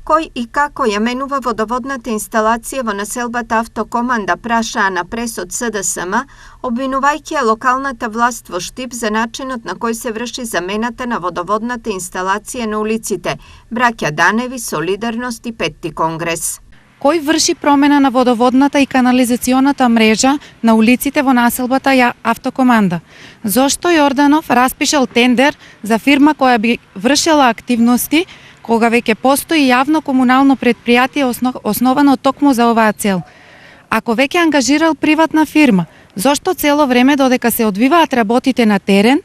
Кој и како ја менува водоводната инсталација во населбата Автокоманда праша на пресод СДСМ, обвинувајќи ја локалната власт во Штип за начинот на кој се врши замената на водоводната инсталација на улиците Браќа Даневи, Солидарност и Петти Конгрес. Кој врши промена на водоводната и канализационата мрежа на улиците во населбата ја Автокоманда? Зошто Јорданов распишал тендер за фирма која би вршела активности кога веќе постои јавно комунално предпријатие основано токму за оваа цел? Ако веќе ангажирал приватна фирма, зошто цело време додека се одвиваат работите на терен,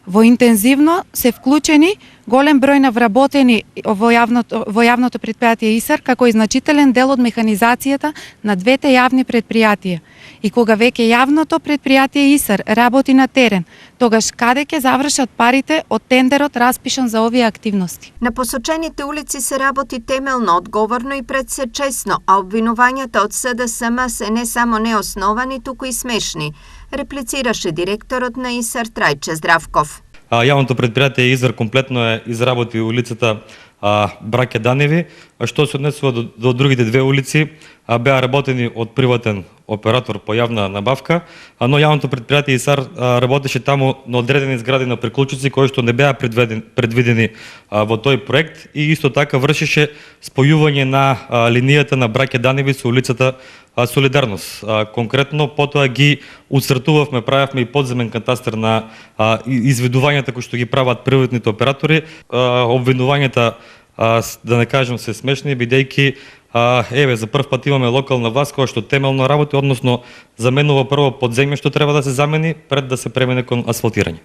во интензивно се вклучени голем број на вработени во јавното предпријатие ИСАР, како и значителен дел од механизацијата на двете јавни предпријатија. И кога веќе јавното предпријатие ИСАР работи на терен, тогаш каде ќе завршат парите од тендерот распишан за овие активности? На посочените улици се работи темелно, одговорно и предсечесно, а обвинувањата од СДСМ се не само неосновани, туку и смешни, реплицираше директорот на ИСАР Трајче Здравков. Јавното предпријатие ИСАР комплетно изработи улицата Браќа Даневи, а што се однесува до другите две улици, беа работени од приватен оператор по јавна набавка, но јавното предпријатие ИСАР работеше таму на одредени згради на приклучици кои што не беа предвидени во тој проект и исто така вршеше спојување на линијата на Браќа Даневи со улицата Солидарност. Конкретно потоа ги уцртувавме, правевме и подземен катастар на изведувањата кои што ги прават приватните оператори. Обвинувањата, да не кажем, се смешни, бидејќи за прв пат имаме локална власт која што темелно работи, односно заменува прво подземје што треба да се замени пред да се премине кон асфалтирање.